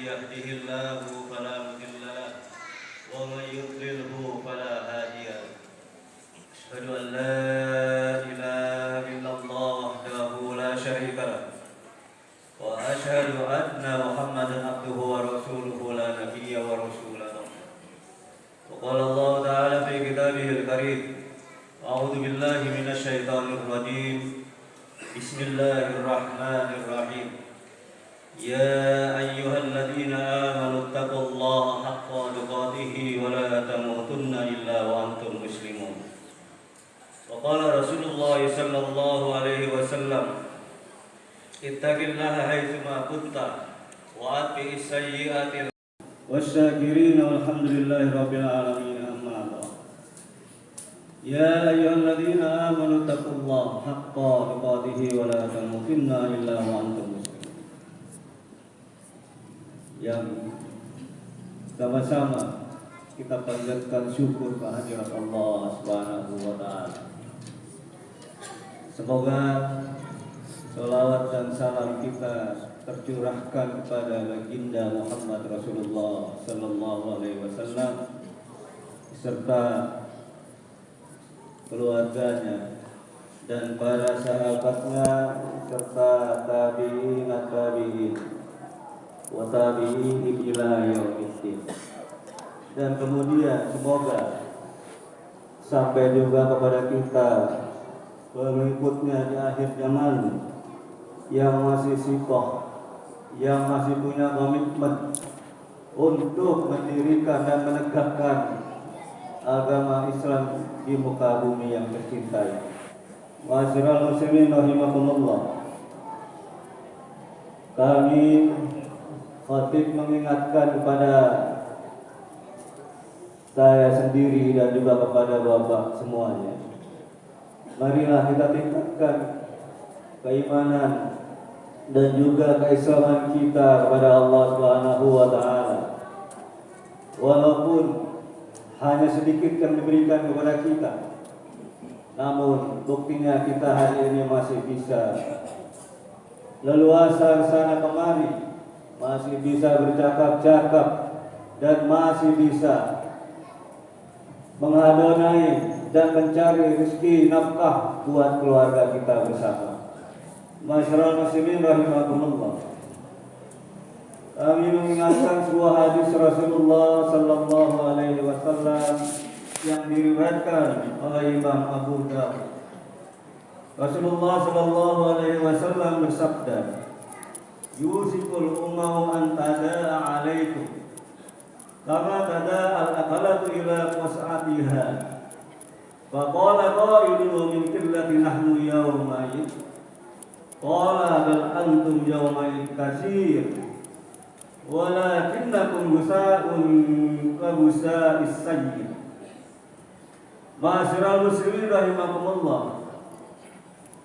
يهده الله فلا مضل له ومن يضلله فلا هادي له أشهد أن لا إله إلا الله وحده لا شريك له وأشهد أن محمدا عبده ورسوله لا نبي ورسول له وقال الله تعالى في كتابه الكريم أعوذ بالله من الشيطان الرجيم بسم الله الرحمن الرحيم يا أيها الذين آمنوا اتقوا الله حق تقاته ولا تموتن إلا وأنتم مسلمون وقال رسول الله صلى الله عليه وسلم اتق الله حيثما كنت وأتبع السيئات والشاكرين والحمد لله رب العالمين أما بعد يا أيها الذين آمنوا اتقوا الله حق تقاته ولا تموتن إلا وأنتم مسلمون. Yang sama-sama kita panjatkan syukur kehadirat Allah Subhanahu wa taala. Semoga selawat dan salam kita tercurahkan kepada baginda Muhammad Rasulullah sallallahu alaihi wasallam serta keluarganya dan para sahabatnya serta tabi'in wa tabi'in ila yaumiddin. Dan kemudian semoga sampai juga kepada kita pengikutnya di akhir zaman yang masih sikoh, yang masih punya komitmen untuk mendirikan dan menegakkan agama Islam di muka bumi yang tercintai. Ma'asyiral muslimin rahimakumullah. Kami khatib mengingatkan kepada saya sendiri dan juga kepada Bapak semuanya. Marilah kita tingkatkan keimanan dan juga keislaman kita kepada Allah Subhanahu wa taala. Walaupun hanya sedikit yang diberikan kepada kita, namun buktinya kita hari ini masih bisa leluasa sana kemari, masih bisa bercakap-cakap dan masih bisa mengadonai dan mencari rezeki nafkah buat keluarga kita bersama. Masyaallah muslimin rahimakumullah. Kami mengingatkan sebuah hadis Rasulullah sallallahu alaihi wasallam yang diriwayatkan oleh Imam Abu Dawud. Rasulullah sallallahu alaihi wasallam bersabda, "Yusikul ummah an tada'a 'alaikum kama tada'a al-aqalatu ila qas'atiha." Faqala qailun min qillati nahnu yawma'id. Qala bal antum yawma'id katsir. Walakinnakum gusa'un ka gusa'is sayyi. Ma'asyiral muslimin rahimakumullah.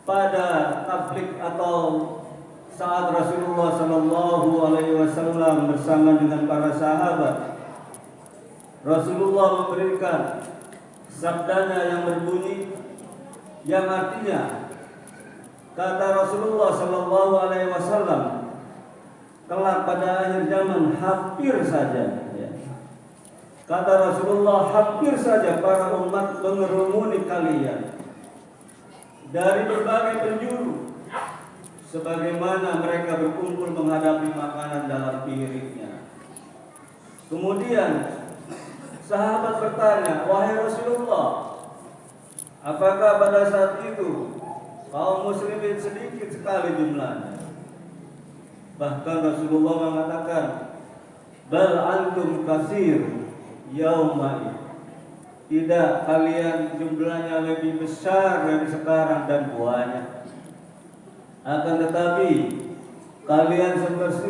Pada tablik atau saat Rasulullah sallallahu alaihi wasallam bersama dengan para sahabat, Rasulullah memberikan sabdanya yang berbunyi, yang artinya kata Rasulullah sallallahu alaihi wasallam, kelak pada akhir zaman hampir saja, kata Rasulullah, hampir saja para umat mengerumuni kalian dari berbagai penjuru, sebagaimana mereka berkumpul menghadapi makanan dalam piringnya. Kemudian sahabat bertanya, "Wahai Rasulullah, apakah pada saat itu kaum muslimin sedikit sekali jumlahnya?" Bahkan Rasulullah mengatakan, "Bal antum katsir yaumai." Tidak, kalian jumlahnya lebih besar dari sekarang dan banyak. Akan tetapi kalian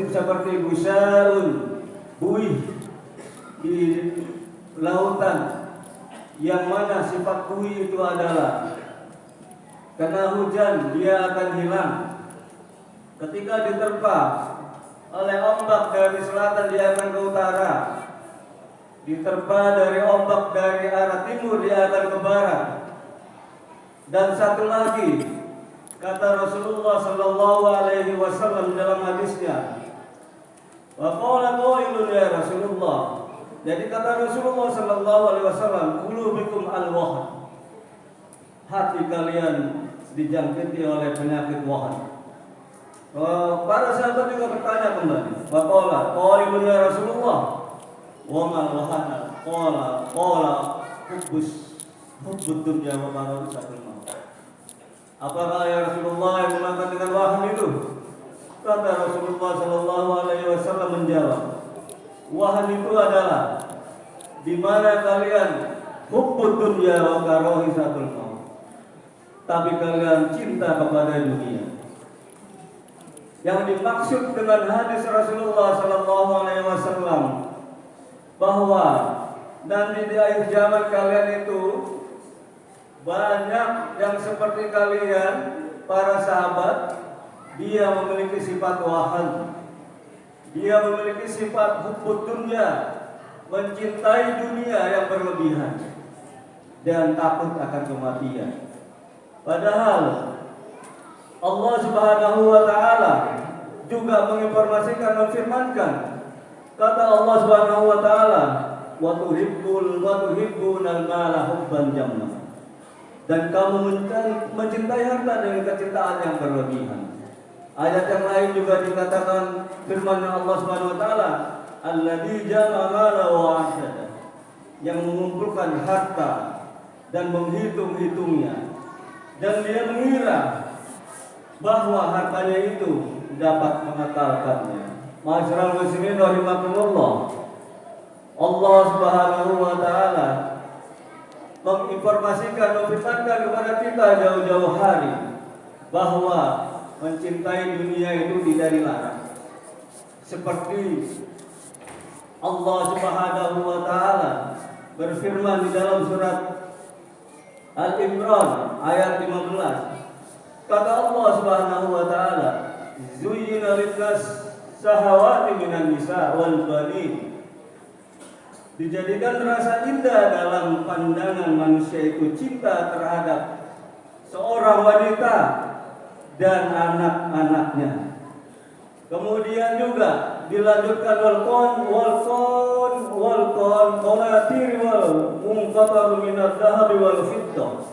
seperti busarun, buih di lautan, yang mana sifat buih itu adalah kena hujan dia akan hilang. Ketika diterpa oleh ombak dari selatan dia akan ke utara, diterpa dari ombak dari arah timur dia akan ke barat. Dan satu lagi, kata Rasulullah sallallahu alaihi wasallam dalam hadisnya, Wa qala qailun ya Rasulullah. Jadi kata Rasulullah sallallahu alaihi wasallam, qulubikum al-wahn. Hati kalian dijangkiti oleh penyakit wahan. Para sahabat juga bertanya kembali. Wa qala qailun ya Rasulullah. Wa mal wahana? Qala hubbud dunya wa marasatul maut. Apakah ya Rasulullah yang dimaksud dengan wahan itu? Kata Rasulullah sallallahu alaihi wasallam menjawab, wahan itu adalah di mana kalian hubbud dunya wa karahisatul maut. Tapi kalian cinta kepada dunia. Yang dimaksud dengan hadis Rasulullah sallallahu alaihi wasallam bahwa nanti di akhir zaman kalian itu banyak yang seperti kalian para sahabat, dia memiliki sifat wahan, dia memiliki sifat hubbud dunya, mencintai dunia yang berlebihan dan takut akan kematian. Padahal Allah Subhanahu wa taala juga menginformasikan, memfirmankan, kata Allah Subhanahu wa taala, wa tuhibbunal mala hubban jamma. Dan kamu mencintai harta dengan kecintaan yang berlebihan. Ayat yang lain juga dikatakan firman Allah Subhanahu wa taala, alladzi jama'a mala wa 'addada, yang mengumpulkan harta dan menghitung-hitungnya, dan dia mengira bahwa hartanya itu dapat mengakalkannya. Ma'asyiral muslimin rahimakumullah. Allah Subhanahu wa taala menginformasikan, memfirmankan kepada kita jauh-jauh hari bahwa mencintai dunia itu tidak dilarang. Seperti Allah Subhanahu wa taala berfirman di dalam surat Al-Imran ayat 15. Kata Allah Subhanahu wa taala, "Zuyyina lin-nas syahawati minan nisa wal banin." Dijadikan rasa indah dalam pandangan manusia itu cinta terhadap seorang wanita dan anak-anaknya. Kemudian juga dilanjutkan wal qanatir wal munqatar minadh dhahabi wal fiddah.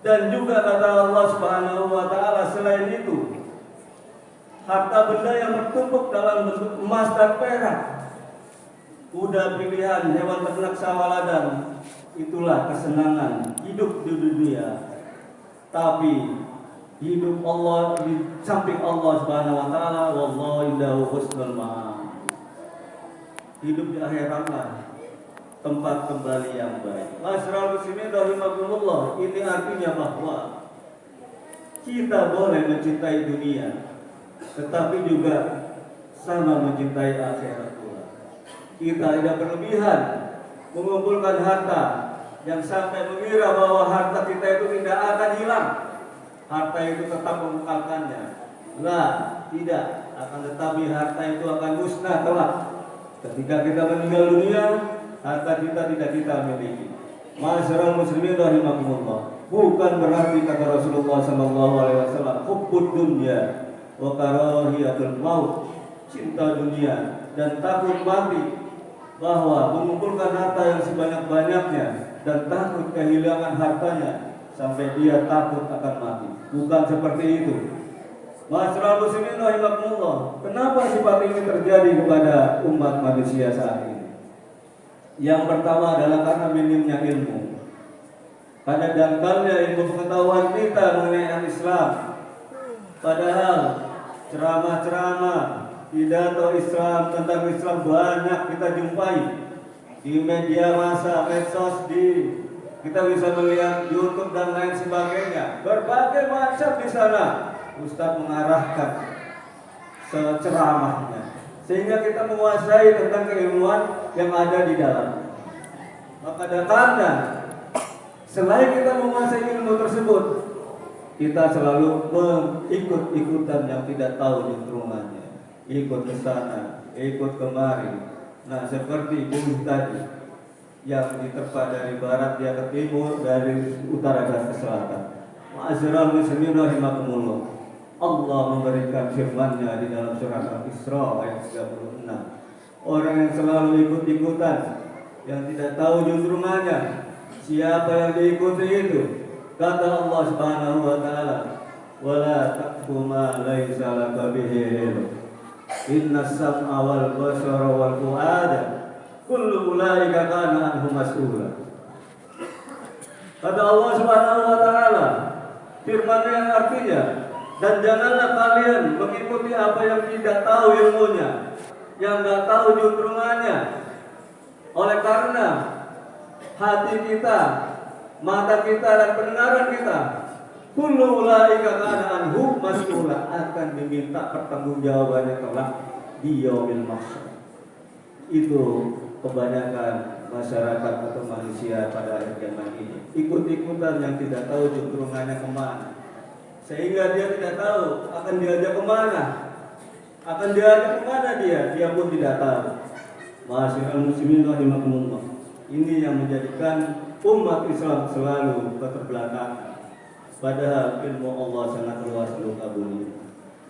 Dan juga kata Allah Subhanahu wa taala selain itu, harta benda yang bertumpuk dalam bentuk emas dan perak, kuda pilihan, hewan ternak sawaladan, itulah kesenangan hidup di dunia. Tapi hidup Allah di samping Allah Subhanahu wa taala, wallahu indahu husnul ma'ab. Hidup di akhiratlah tempat kembali yang baik. Ma'asyiral muslimin rahimakumullah, ini artinya bahwa kita boleh mencintai dunia, tetapi juga sama mencintai akhirat pula. Kita tidak berlebihan mengumpulkan harta yang sampai mengira bahwa harta kita itu tidak akan hilang. Harta itu tetap mengekalkannya. Lah, tidak. Akan tetapi harta itu akan musnah kelak. Ketika kita meninggal dunia, harta kita tidak kita miliki. Ma'asyiral muslimin rahimakumullah, bukan berarti kata Rasulullah sallallahu alaihi wasallam hubbud dunya wa karahiyatul maut, cinta dunia dan takut mati, bahwa mengumpulkan harta yang sebanyak-banyaknya dan takut kehilangan hartanya sampai dia takut akan mati. Bukan seperti itu. Ma'asyiral muslimin rahimakumullah, kenapa sifat ini terjadi kepada umat manusia saat ini? Yang pertama adalah karena minimnya ilmu. Pada dangkalnya ilmu pengetahuan kita mengenai Islam. Padahal ceramah-ceramah, pidato Islam tentang Islam banyak kita jumpai di media massa, medsos, kita bisa melihat YouTube dan lain sebagainya. Berbagai macam di sana Ustaz mengarahkan ceramahnya, sehingga kita menguasai tentang keilmuan yang ada di dalam. Maka datangnya, selain kita menguasai ilmu tersebut, kita selalu mengikut-ikutan yang tidak tahu juntrungannya, ikut ke sana, ikut kemari. Nah, seperti buruh tadi yang diterpa dari barat dia ke timur, dari utara dan ke selatan. Ma'asyiral muslimin rahimakumullah, Allah memberikan firman-Nya di dalam surat Al-Isra ayat 36. Orang yang selalu ikut-ikutan, yang tidak tahu juntrungannya, siapa yang diikuti itu? Kata Allah Subhanahu wa taala, "Wala taqfu ma laisa laka bihi ilm. Innas sam'a wal basara wal fu'ada kullu ulaika kana anhu mas'ula." Kata Allah Subhanahu wa taala, firman yang artinya, dan janganlah kalian mengikuti apa yang tidak tahu ilmunya, yang tidak tahu juntrungannya. Oleh karena hati kita, mata kita dan pendengaran kita, kullu ulaika kana anhu mas'ula, akan diminta pertanggungjawabannya kelak di yaumil mahsyar. Itu kebanyakan masyarakat atau manusia pada akhir zaman ini, ikut-ikutan yang tidak tahu juntrungannya kemana, sehingga dia tidak tahu akan diajak kemana, dia pun tidak tahu. Ma'asyiral muslimin rahimakumullah, ini yang menjadikan umat Islam selalu keterbelakangan, padahal ilmu Allah sangat luas luka bumi.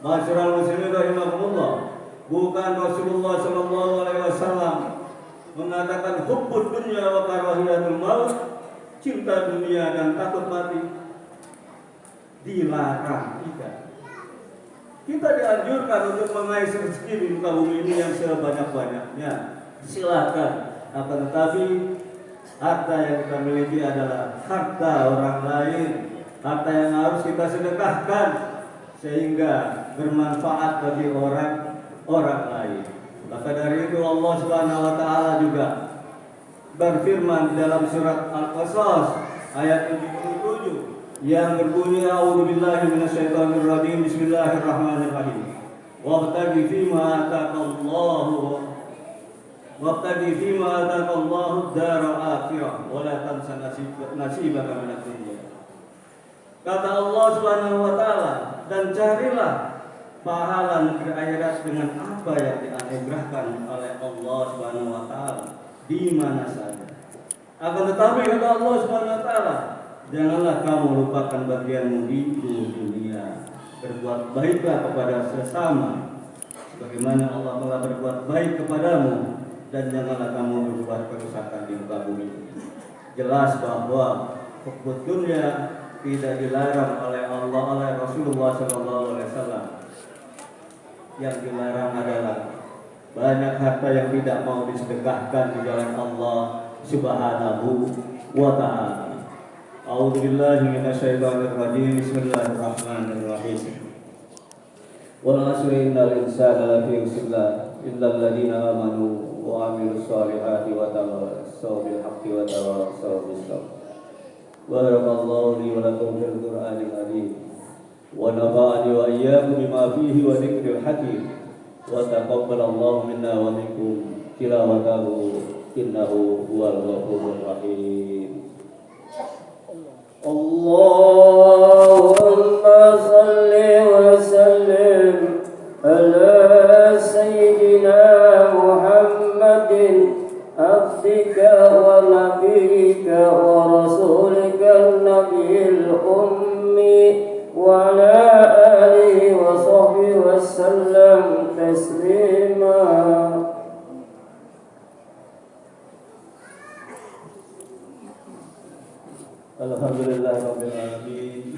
Ma'asyiral muslimin rahimakumullah, bukan Rasulullah sallallahu alaihi wasallam mengatakan hubbud dunya wa karahiyatul maut, cinta dunia dan takut mati dilarang. Tidak. Kita dianjurkan untuk mengais rezeki di muka bumi ini yang sebanyak-banyaknya. Silakan. Akan tetapi harta yang kita miliki adalah harta orang lain, harta yang harus kita sedekahkan sehingga bermanfaat bagi orang lain. Maka dari itu Allah Subhanahu wa taala juga berfirman di dalam surat Al-Qasas ayat 77 yang berbunyi, a'udzubillahi minasyaitonir rajim, bismillahirrahmanirrahim. Wabtaghi fima ataqallahu daral akhirah wa la tansa nasibaka minad dunya. Kata Allah Subhanahu wa taala, dan carilah pahala negeri akhirat dengan apa yang dianugerahkan oleh Allah Subhanahu wa taala di mana saja. Akan tetapi kata Allah Subhanahu wa taala, janganlah kamu lupakan bagianmu di dunia. Berbuat baiklah kepada sesama sebagaimana Allah telah berbuat baik kepadamu, dan janganlah kamu berbuat kerusakan di muka bumi. Jelas bahwa hubbud dunya tidak dilarang oleh Allah, oleh Rasulullah sallallahu alaihi wasallam. Yang dilarang adalah banyak harta yang tidak mau disedekahkan di jalan Allah Subhanahu wa taala. A'udzubillahi minasyaitonir rajim. Bismillahirrahmanirrahim. Wal 'asri innal insana lafi khusr illa alladziina aamanu wa 'amilus shalihati wa tawassaw bil haqqi wa tawassaw bis sabr. Barakallahu li wa lakum fil Qur'anil 'azim. Wa nafa'ani wa iyyakum bima fihi wa dzikril hakim. Wa taqabbalallahu minna wa minkum tilawatahu innahu huwal ghafurur rahim. Allahumma salli wa sallim ala sayyidina Muhammadin abdika wa nabiyyika wa rasulika nabiyil ummi wa ala alihi wa sahbihi wa sallam taslima. Alhamdulillah rabbil alamin.